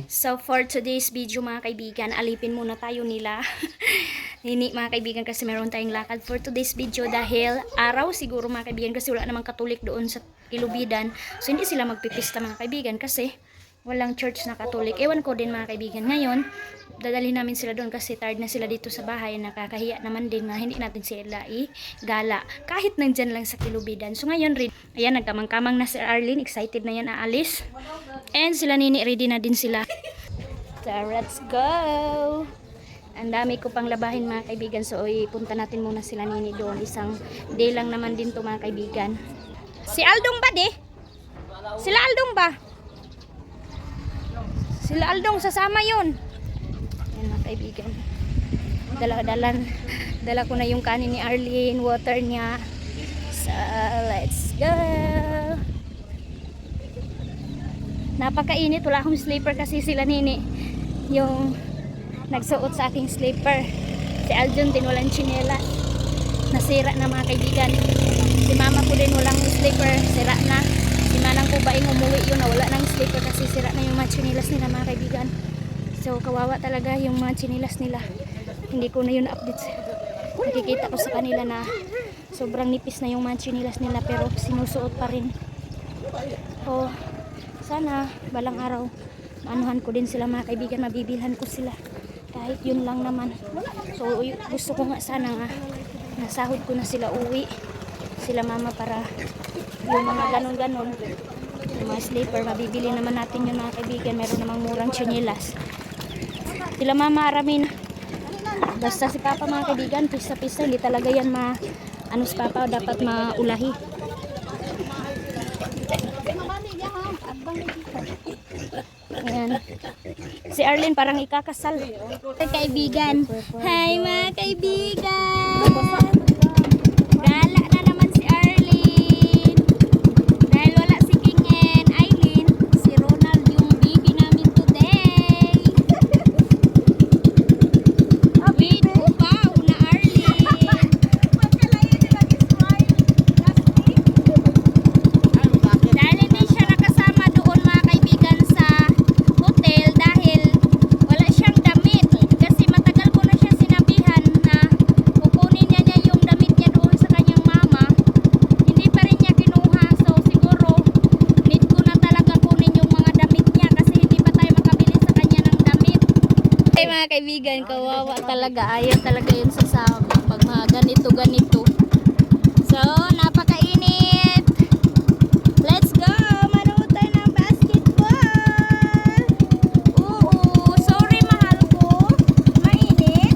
So for today's video mga kaibigan, alipin muna tayo nila. Hindi mga kaibigan kasi meron tayong lakad for today's video dahil araw siguro mga kaibigan kasi wala namang Katolik doon sa Ilubidan. So hindi sila magpipista mga kaibigan kasi walang church na Katolik. Ewan ko din mga kaibigan. Ngayon, dadalhin namin sila doon kasi tired na sila dito sa bahay. Nakakahiya naman din na hindi natin sila igala. Kahit nandyan lang sa Kilubidan. So ngayon rin, ayan nagkamang-kamang na si Arlene. Excited na yan aalis. And sila Nini, ready na din sila. So let's go! Ang dami ko pang labahin mga kaibigan. So ipunta natin muna sila Nini doon. Isang day lang naman din to mga kaibigan. Si Aldong ba de? Sila Aldong ba? Sila Aldong sasama yun. Ayan mga kaibigan. Dala ko na yung kanin ni Arlene, water niya. So let's go. Napakainit, wala akong sleeper kasi sila Nini yung nagsuot sa aking sleeper. Si Aljon din walang tsinelas, nasira na mga kaibigan. Si mama ko din walang sleeper, sira na. Si manang ko baing umuwi yun, wala nang sleeper kasi sira na yung mga tsinelas nila mga kaibigan. So kawawa talaga yung mga tsinelas nila. Hindi ko na yun update. Nakikita ko sa kanila na sobrang nipis na yung mga tsinelas nila pero sinusuot pa rin. Oh, sana balang araw maanuhan ko din sila mga kaibigan, mabibilhan ko sila kahit yun lang naman. So gusto ko nga sana nga nasahod ko na sila uwi sila mama para yung mga ganon yung mga sleeper mabibili naman natin yun mga kaibigan. Meron namang murang tsinelas sila mama aramin. Basta si papa mga kaibigan pisa-pisa hindi talaga yan ano si papa dapat maulahi. Ayan. Si Arlene parang ikakasal. Kaibigan. Hi mga kaibigan. Gala na naman si Arlene. Dahil wala si King and Eileen, si Ronald yung baby namin today. Wait, wow na Arlene. Dahil hindi siya nakasama doon mga kaibigan sa hotel dahil wala siyang damit kasi matagal ko na siya sinabihan na kukunin niya yung damit niya doon sa kanyang mama. Hindi pa rin niya kinuha, so siguro need ko na talaga kunin yung mga damit niya kasi hindi pa tayo makabili sa kanya ng damit. Hey mga kaibigan, kawawa talaga, ayaw talaga yun sa pag mga ganito. So napakainit. Let's go! Maroon tayo ng basketball! Oo, sorry mahal ko. Mainit.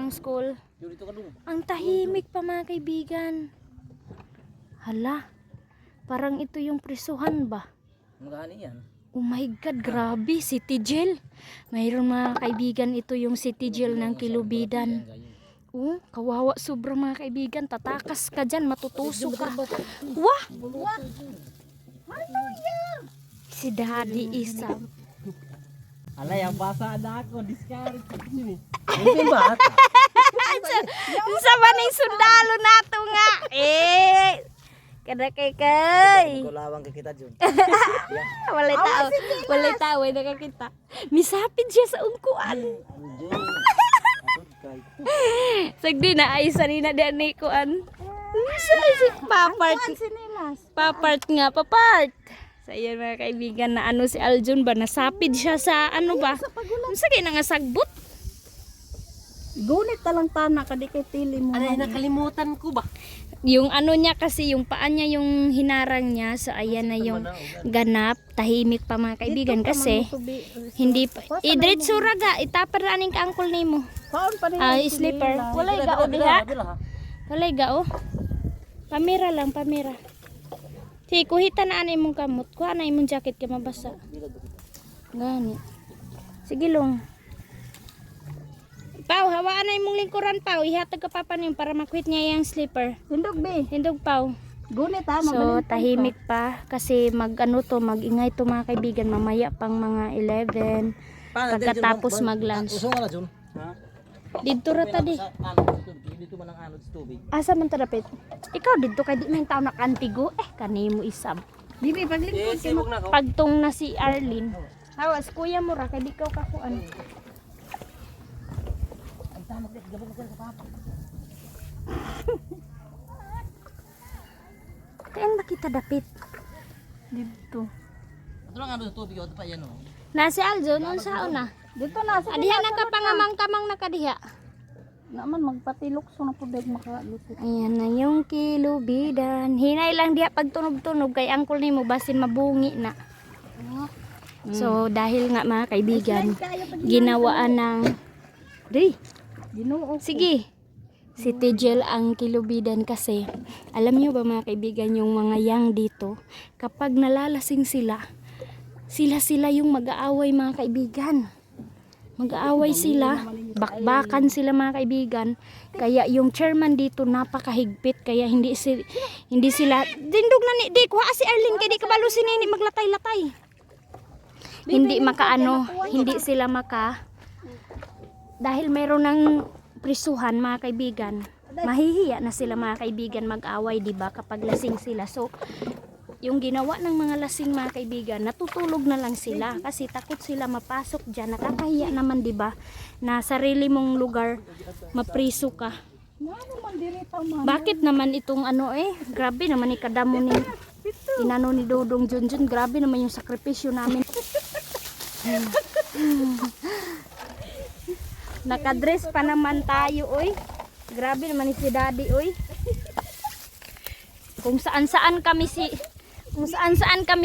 ng school. Ang tahimik pa mga kaibigan. Hala, parang ito yung prisuhan ba? Magani yan. Oh my God, grabe, city jail. Mayroon mga kaibigan, ito yung city jail ng Kilubidan. Oh, kawawa sobra mga kaibigan. Tatakas ka dyan, matutuso ka. Wah! Si Daddy Isam. Alay, ang basa na ako. Discourage. Hindi ba? Sa maning sundalo nato nga. Kada kay. Kulawang kikita dyan. Walay tao, ay nakakita. Misapid siya sa ungkuan. Sagdi na ay sanina di ani kuan. Si papart nga, papart. Sa iyan mga kaibigan na ano si Aljun ba, nasapid siya sa ano ba? Sige na nga sagbot. Gunit talang tana kadi kay tili mo. Alay, nakalimutan ko ba? Yung ano niya kasi, yung paa niya yung hinarang niya. So ayan na yung ganap. Tahimik pa mga kaibigan kasi hindi pa. Diretso raga, itapar aning ka-angkol nimo. Kaon pa Slipper. Walay gao diha. Walay gao. Pamira lang, pamira. Sige, kuhita na anay mong kamot. Kuha na imong jacket ka mabasa. Gani. Sige long. Pau, hawaan na imong lingkuran Pau. Ihatag ka papa niyo para makuhit niya yung slipper. Hindog be. Hindog Pau. Gunit ha, So tahimik pa kasi mag-ingay to mga kaibigan. Mamaya pang mga 11. Pagkatapos mag-lunch. Uso nga na dyan. Dito ra ta di. Dito man ang anod sa tubig. Asa man ta dapit? Ikaw dito kay di man taw nakantigo. Kanimo isab. Bibi paglingkod kay Sibog na ako. Pagtong na si Arlene. Hawas kuya mo ra kay di ka kakuan. Kaya ba kita dapit? Dito. Ito lang anod sa tubig. Ito pa yan o. Na si Aljon unsa una? dito na sa Adiha nakapangamang-kamang nakadiha. naman magpatilok so na pud makaluto. Ayan na yung Kilubidan. Hinay lang diha pagtunog-tunog kay angkol nimo basin mabungi na. So dahil nga mga kaibigan, ginawaan ng Ginoo. sige. City jail ang Kilubidan kasi alam niyo ba mga kaibigan yung mga yang dito kapag nalalasing sila yung mag-aaway mga kaibigan. Mag-aaway sila, bakbakan sila mga kaibigan. Kaya yung chairman dito napakahigpit kaya hindi sila dindog na di kuha si Arlene kay di kabalo si Nini maglatay-latay. Hindi makaano, hindi sila maka dahil mayroon ng prisuhan mga kaibigan. Mahihiya na sila mga kaibigan mag-away, di ba, kapag lasing sila. So yung ginawa ng mga lasing mga kaibigan, natutulog na lang sila kasi takot sila mapasok diyan. Nakakahiya naman, 'di ba? Na sarili mong lugar mapriso ka. Bakit naman itong ano grabe naman ikadamo ni inano ni Dodong Junjun, grabe naman yung sakripisyo namin. Nakadress pa naman tayo, oy. Grabe naman ni si Daddy, oy. Kung saan-saan kami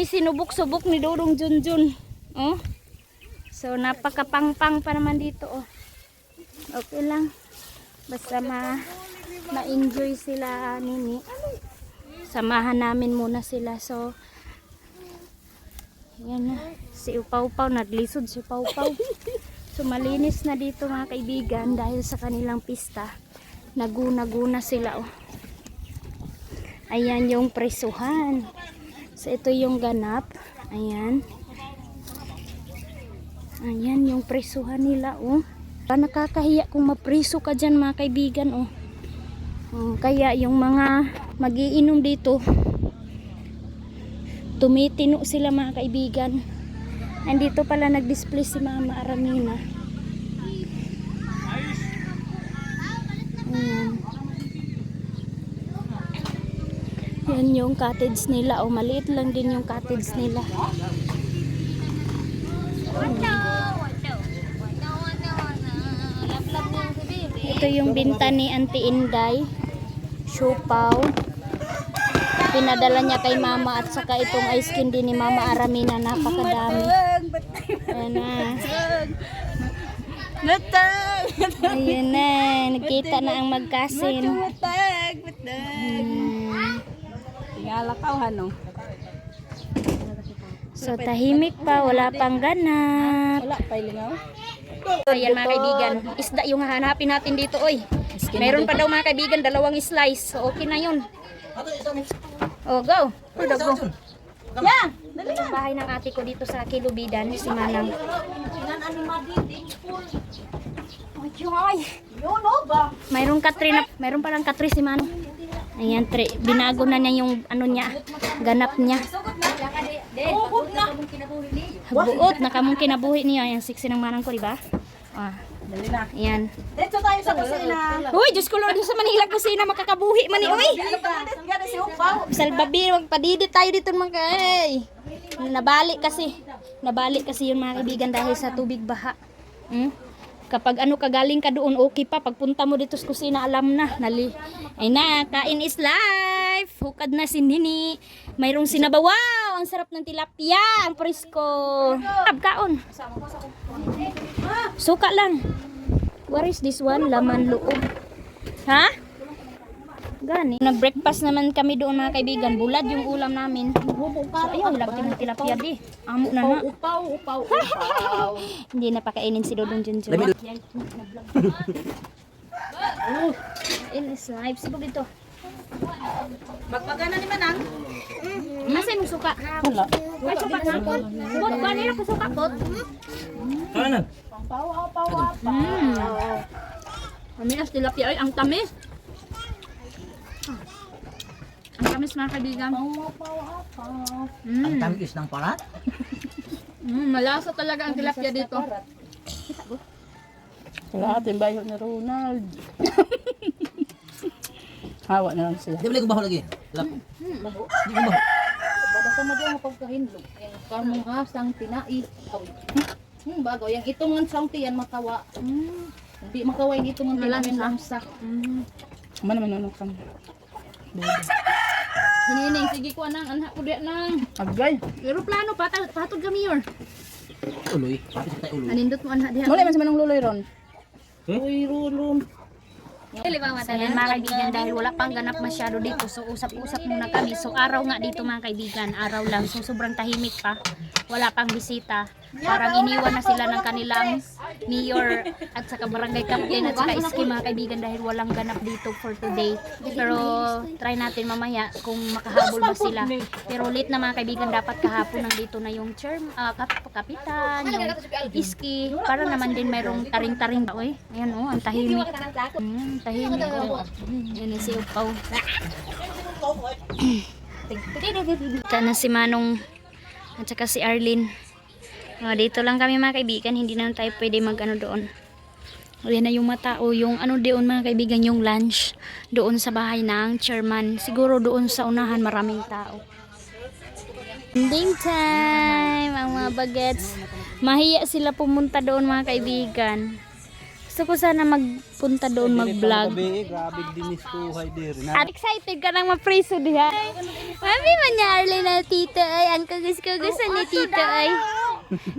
sinubok-subok ni Dodong Junjun. Oh. So napakapangpang pa naman dito, oh. Okay lang. Basta ma-enjoy sila Nini. Samahan namin muna sila. So yan na. Si Upaw-Paw naglisod si Upaw-Paw. So malinis na dito mga kaibigan dahil sa kanilang pista. Naguna-guna sila, oh. Ayan yung presuhan. So ito yung ganap. Ayan. Ayan yung presuhan nila, oh. Nakakahiya kung mapriso ka dyan mga kaibigan, oh. Kaya yung mga magiinom dito, tumitino sila mga kaibigan. Andito pala nag-display si Mama Aramina. Ayan. Yan yung cottage nila. O maliit lang din yung cottage nila. Ito yung binta ni Auntie Inday. Siopaw. Pinadala niya kay Mama at saka itong ice candy ni Mama Aramina. Napakadami. Ayan na. Matag! Ayun na, nagkita na ang magkasin. Matag! Tingala ka, ano? So tahimik pa, wala pang ganap. Wala, pailingaw. Ayan mga kaibigan, isda yung hahanapin natin dito, oy. Mayroon pa daw mga kaibigan, 2 slice. So okay na yun. Oh, go. Go. Yeah! Dali Yung bahay ng ate ko dito sa Kilubidan, si Manang. Ay, Yun, no ba? mayroon palang katri si Manang. Ayan, binago na niya yung ano niya, ganap niya. Uhod na! Buot, nakamong kinabuhi niya. Ayan, sexy ng Manang ko, di ba? Ah, Dali na. ayan. Dito tayo sa kusina. Uy, Diyos ko Lord, sa Manila kusina, makakabuhi man ni, uy! Gada si Upaw. Salbabi, magpadidit tayo dito mga kay. Nabalik kasi yun mga kaibigan dahil sa tubig baha. Kapag ano kagaling ka doon, okay pa. Pagpunta mo dito sa kusina, alam na. Ay na, kain is life. Hukad na si Nini. Mayroong sinabawaw. Ang sarap ng tilapia. Ang presko. Kaon. Suka lang. What is this one? Laman loob. Ha? Gani. Nag-breakfast naman kami doon mga kaibigan. Bulad yung ulam namin. So, ayaw, hilabtin ng tilapia di. Amo na na. Upaw. Hindi na pakainin si Dodong Junjun. In is live. Siguro dito. Magpagana ni Manang. Nasa yung suka? Wala. Ay, suka na. Bot, kanina ko suka, bot. Kanan. Mamias tilapia. Ay, ang tamis. Ang tamis mga kaibigan. Ang tamis ng parat. Malasa talaga ang tilapia dito. Wala ating bayo ni Ronald. Hawa na lang sila. Di ba ko baho lagi? Lap. Di ko baho. Basta mo diyan mapagkahindog. Yung karmong hasang tinai. Bago, yung itungan sang tiyan makawa. Hindi makawa yung itungan tiyan lamsa. Mana man nunok sang. Hinining, sige ko anang anak ko diyan nang. Agay. Aeroplano, patod kami yun. Uloy. Kapit tayo uloy. Anindot mo anak diha. Mula man sa manong luloy ron. Uy, ron. Ayan mga kaibigan, dahil wala pang ganap masyado dito, so usap-usap muna kami. So araw nga dito mga kaibigan, araw lang. So sobrang tahimik pa, wala pang bisita. Parang iniwan na sila ng kanilang mayor at saka barangay captain at saka iski mga kaibigan dahil walang ganap dito for today. Pero try natin mamaya kung makahabol ba sila. Pero late na mga kaibigan, dapat kahapon nandito na yung kapitan, yung iski, para naman din mayroong taring-taring ba. Uy, ayan oh, ang tahimik. Tahimik oh. Yan si Upaw. Ito na si Manong at saka si Arlene. Dito lang kami mga kaibigan, hindi na tayo pwede mag-ano doon. Yan na yung mata o yung ano doon mga kaibigan, yung lunch doon sa bahay ng chairman. Siguro doon sa unahan maraming tao. Ending time! Ang mga bagets. Mahiya sila pumunta doon mga kaibigan. Gusto ko sana magpunta doon mag-vlog. Grabe dinis ko hay dir. At excited ka nang ma-preso diha. Mami man niya Arlene na tito ay. Ang kagus-kagusan ni tito ay.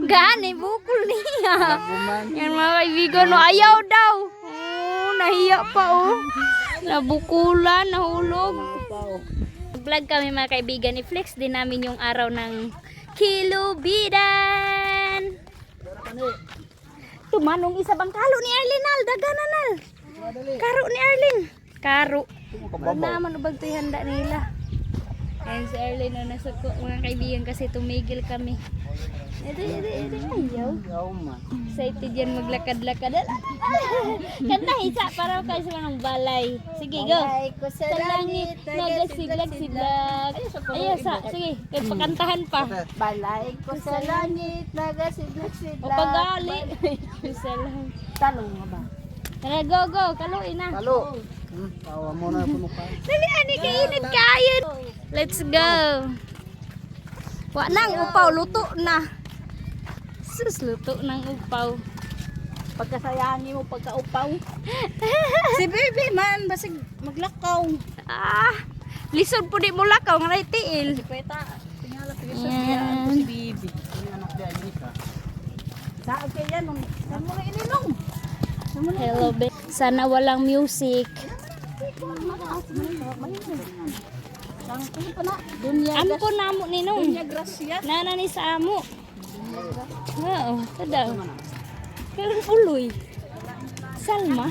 Gani, bukol niya. Yan mga kaibigan, no, ayaw daw. Oh, nahiya pa oh. Nabukulan, nahulog. Vlog kami mga kaibigan. I-flex din namin yung araw ng Kilubidan. Tumanong isa bang karo ni Arlene al, dagananal. Karo ni Arlene. Karo. Naman ubag to'y handa nila. Ayan si Arlene na nasuko mga kaibigan kasi tumigil kami. Ayaw. Excited yan maglakad-lakad. Kanta hisa para kayo sa mga balay. Sige, go. Sa langit, nagasiglag-siglag. Ayaw, sige, kaya pakantahan pa. Balay ko sa langit, nagasiglag-siglag. O pagali. Sa langit. Talong nga ba? Tara, go, go. Kaluin na. Halo. Tawa mo na pumuka. Dali, ani, kainit kayo. Let's go. Wa nang upaw, luto na. Sus, luto ng upaw. Pagkasayangi mo pagkaupaw. Si baby man, basig maglakaw. Lisod po di mo lakaw, nga na tiil. Pweta, tingala ko Yan. si baby. Sa akin yan, saan mo na ininom? Hello, be. Sana walang music. Ampo na mo ninong. Nana ni sa amo. Oo, kada. Pero uloy. Salma.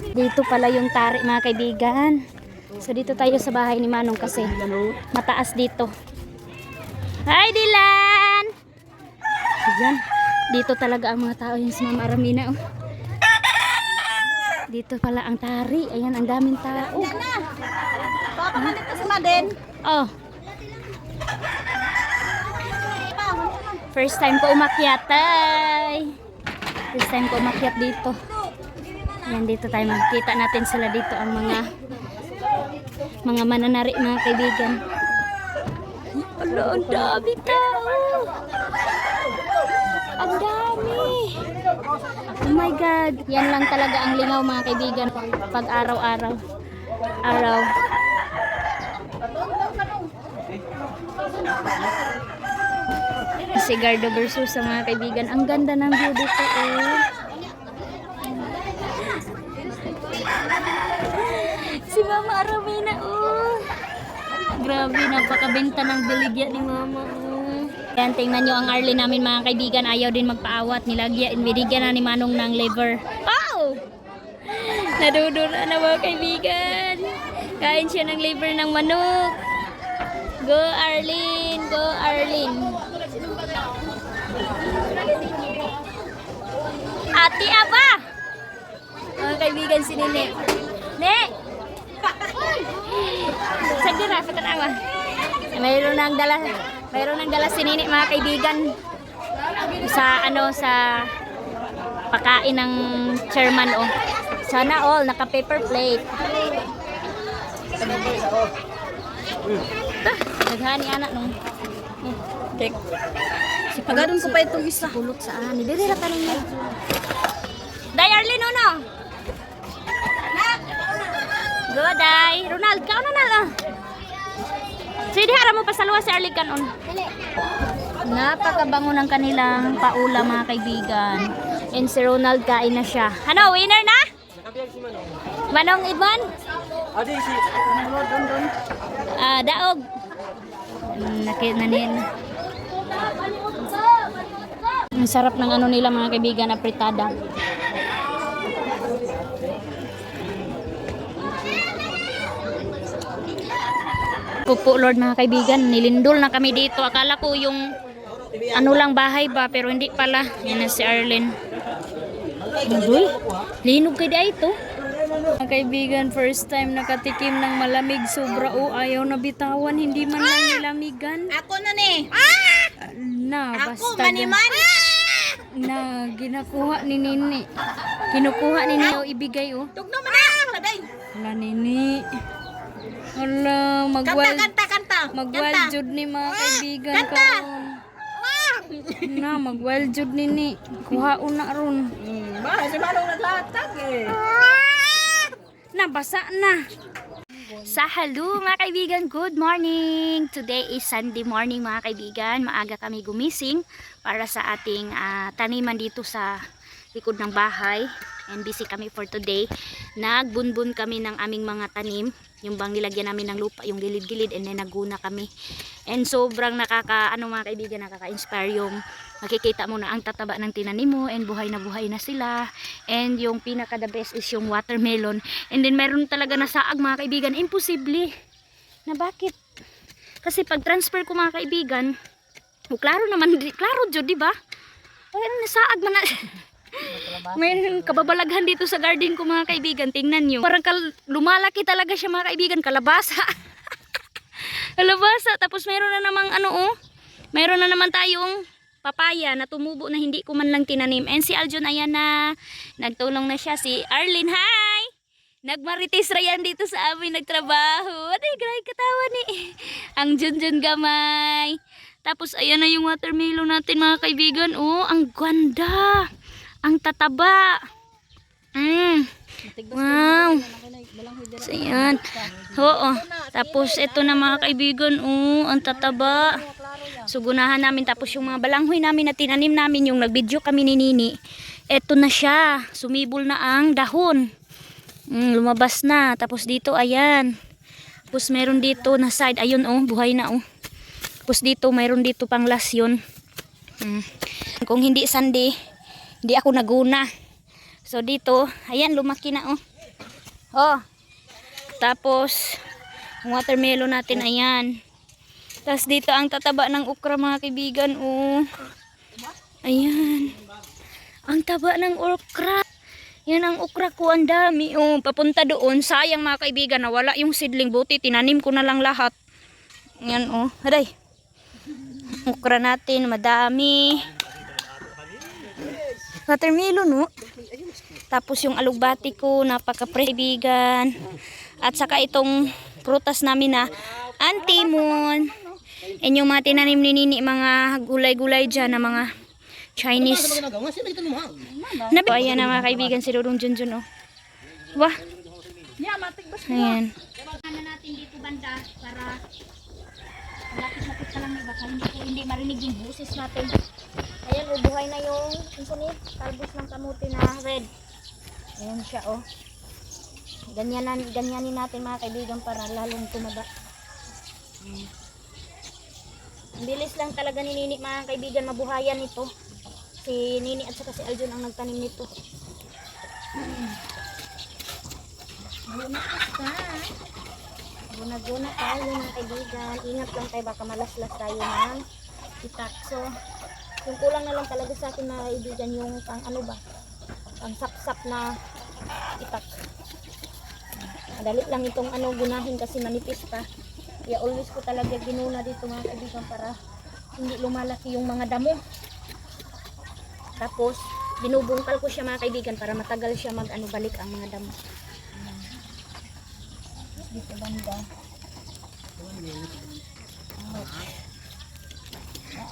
Dito pala yung tari mga kaibigan. So dito tayo sa bahay ni Manong kasi mataas dito. Hi Dylan! Ayan. Dito talaga ang mga tao yung si Mama Aramina. Oh. Dito pala ang tari. Ayan, ang daming tao. Papamanit ka si Maden. Oh. First time ko umakyat, tay. First time ko umakyat dito. Ayan, dito tayo makikita natin sila dito ang mga mananari, mga kaibigan. Ala, ang dami tao. Ang dami. Oh my God. Yan lang talaga ang lingaw mga kaibigan pag araw-araw. Araw. Sigardo versus sa mga kaibigan. Ang ganda ng view dito eh. Si Mama Aramina oh. Grabe, napakabenta ng baligya ni Mama oh. Yan, tingnan nyo ang Arlie namin mga kaibigan. Ayaw din magpaawat. Binigyan na ni Manong ng liver. Oh! Nadudura na mga kaibigan. Kain siya ng liver ng manok. Go Arlene! Go Arlene! Ate Aba! Mga kaibigan si Nene. Ne! Sagdira, patanawa. Mayroon nang dala si Nene mga kaibigan. Sa pakain ng chairman oh. Sana all naka paper plate. Naghani anak nung. Tek. Si pagadon ko pa itong isa. Pulot sa ani. Dili ra kanin niya. Day Arlene no. Go Day. Ronald ka na na. Sige hara mo pasaluwa si Arlene kanon. Napakabango ng kanilang paula mga kaibigan. And si Ronald kain na siya. Ano, winner na? Manong Idman? Adi si Daog. Nakinanin. Ang sarap ng ano nila mga kaibigan, apritada. Pupo Lord mga kaibigan, nilindol na kami dito. Akala ko yung ano lang bahay ba, pero hindi pala. Yan na si Arlene. Uy, linog kayo dahil ito. Mga kaibigan, first time nakatikim ng malamig. Sobra ayaw na bitawan. Hindi man lang nilamigan. Ako na ni. Na, Ako basta maniman. na ginakuha ni Nini. Kinukuha ni Nini o ibigay oh. Tugno man na. Day. Wala Nini. Wala, mag-wild jud ni mga kaibigan karon. Na, mag-wild jud Nini. Kuhaon na ron. Ba, si Manong naglatag eh. Nabasa na. Sa hello mga kaibigan, good morning. Today is Sunday morning mga kaibigan. Maaga kami gumising para sa ating taniman dito sa likod ng bahay. And busy kami for today. Nagbunbun kami ng aming mga tanim. Yung bang nilagyan namin ng lupa, yung gilid-gilid, and then naguna kami. And sobrang mga kaibigan, nakaka-inspire yung makikita mo na ang tataba ng tinanim mo and buhay na sila. And yung pinaka the best is yung watermelon. And then meron talaga na saag mga kaibigan, imposible. Na bakit? Kasi pag transfer ko mga kaibigan, klaro naman, klaro jud, di ba? Ay, nasaag man na. May kababalaghan dito sa garden ko mga kaibigan, tingnan nyo. Parang lumalaki talaga siya mga kaibigan, kalabasa. Kalabasa, tapos meron na namang meron na naman tayong papaya na tumubo na hindi ko man lang tinanim. And si Aljon ayan na, nagtulong na siya. Si Arlene, hi! Nagmarites ra yan dito sa amin, nagtrabaho. Ay, grabe katawa ni. Ang Junjun gamay. Tapos ayan na yung watermelon natin mga kaibigan. Oh, ang ganda. Ang tataba. Wow. So, yan. Oo. Tapos, ito na mga kaibigan. Oh, ang tataba. So, gunahan namin. Tapos, yung mga balanghoy namin na tinanim namin, yung nag-video kami ni Nini, ito na siya. Sumibol na ang dahon. Lumabas na. Tapos, dito, ayan. Tapos, meron dito na side. Ayun, oh, buhay na, oh. Tapos, dito, mayroon dito pang lasyon. Kung hindi Sunday, hindi ako naguna. So, dito, ayan, lumaki na, oh. Oh. Tapos, watermelon natin, ayan. Tapos dito ang tataba ng okra mga kaibigan. Oh. Ayan. Ang taba ng okra. Yan ang okra ko, ang dami. Oh, papunta doon. Sayang mga kaibigan, nawala yung seedling. Buti, tinanim ko na lang lahat. Yan, oh. Aray. Okra natin, madami. Watermelon, oh. Tapos yung alugbati ko, napaka-kaibigan. At saka itong prutas namin na antimon. And yung mga tinanim ni Nini, mga gulay-gulay dyan na mga Chinese. Ayan na mga kaibigan, si Dudong Junjun, oh. Wah. Ayan. Ano natin dito banda para lapit-lapit ka lang, baka hindi marinig yung busis natin. Ayan, ubuhay na yung talbos ng kamuti na red. Ayan siya, oh. Ganyanin natin mga kaibigan para lalong tumaba. Bilis lang talaga ni Nini mga kaibigan mabuhayan ito. Si Nini at saka si Aljun ang nagtanim nito. Guna tayo mga kaibigan. Ingat lang tayo, baka malaslas tayo ng itak. So, yung kulang na lang talaga sa akin mga kaibigan yung pang ano ba, pang sap-sap na itak. Madali lang itong ano gunahin kasi manipis pa. Kaya always ko talaga ginuna dito mga kaibigan para hindi lumalaki yung mga damo. Tapos binubungkal ko siya mga kaibigan para matagal siya mag ano balik ang mga damo. Dito banda.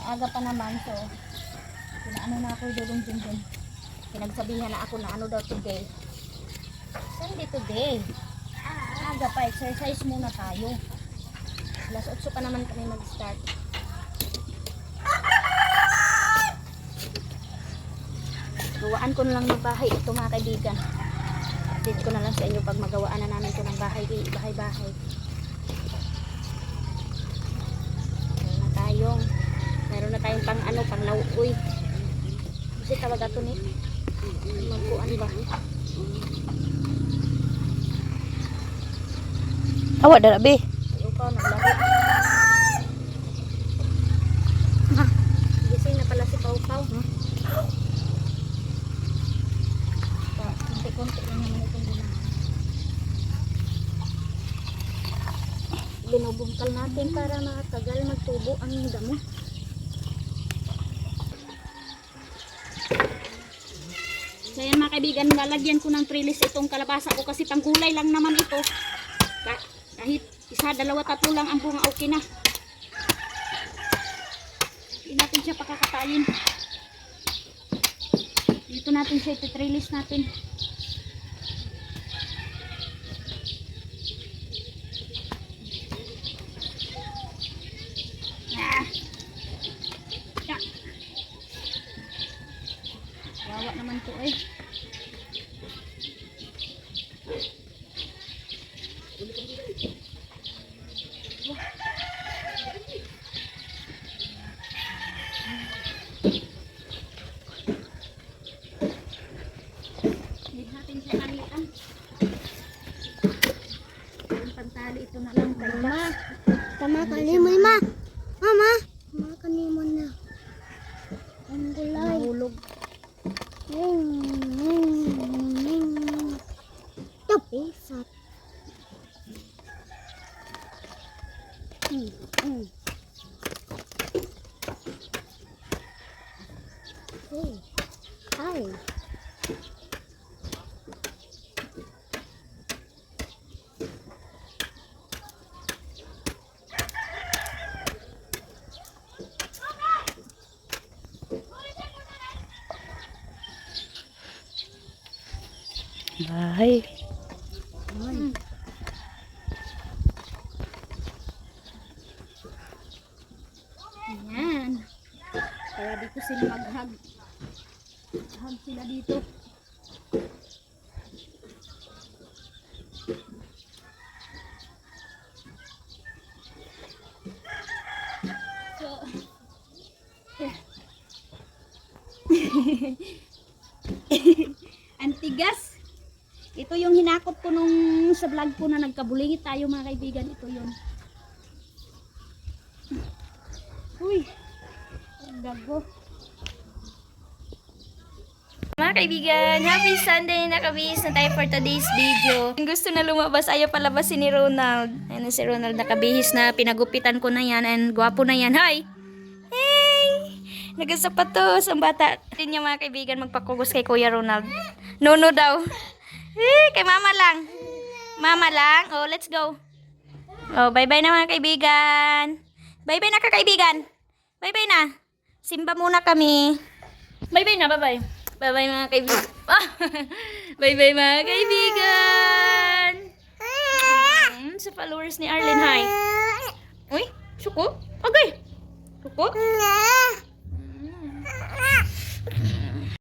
Aga pa naman, so pinaano na ako doon dun. Pinagsabihan na ako na ano daw today. Sunday today. Aga pa, exercise muna tayo. Alas 8 pa naman kami mag-start. Gawaan ko na lang ng bahay ito mga kaibigan. Update ko na lang sa inyo pag magawaan na namin ito ng bahay. Meron na tayong pang ano, pang lauoy. Kasi tawag ato ni magkuan ba? Awak dah be. Ikaw naglaro. Gising na pala si Pau Pau. Konti-konti lang naman itong gunahan. Binubungkal natin para matagal magtubo ang damo. So yan mga kaibigan, lalagyan ko ng trellis itong kalabasa ko kasi panggulay lang naman ito. Kahit isa, dalawa, tatlo lang ang bunga, okay na. Hindi natin siya pakakatayin. Dito natin siya ititrellis natin. Wawa naman to eh. Hindi natin siya kalitan. Yung pantali ito na lang. Mama, tama kalimon ma. Mama, tama kalimon na. Ang gulay. Mahulog. Pisat. Hi. Bahay. Ayan. Kaya dito sila mag-hug. Hug sila dito. So, Antigas. Ito yung hinakot ko nung sa vlog ko na nagkabulingit tayo mga kaibigan. Ito yun. Uy. Ang dago. Mga kaibigan, happy Sunday! Nakabihis na tayo for today's video. Kung gusto na lumabas, ayaw palabasin ni Ronald. Ayan na si Ronald, nakabihis na. Pinagupitan ko na yan and gwapo na yan. Hi! Hey! Nagasapatos ang bata. Rin niya mga kaibigan magpakugos kay Kuya Ronald. No daw. Kay mama lang. Mama lang. Oh, let's go. Oh, bye-bye na mga kaibigan. Bye-bye na kakaibigan. Bye-bye na. Simba muna kami. Bye-bye na, bye-bye. Bye-bye mga kaibigan. Bye-bye mga kaibigan. Sa followers ni Arlen, hi. Uy, suko? Okay. Suko?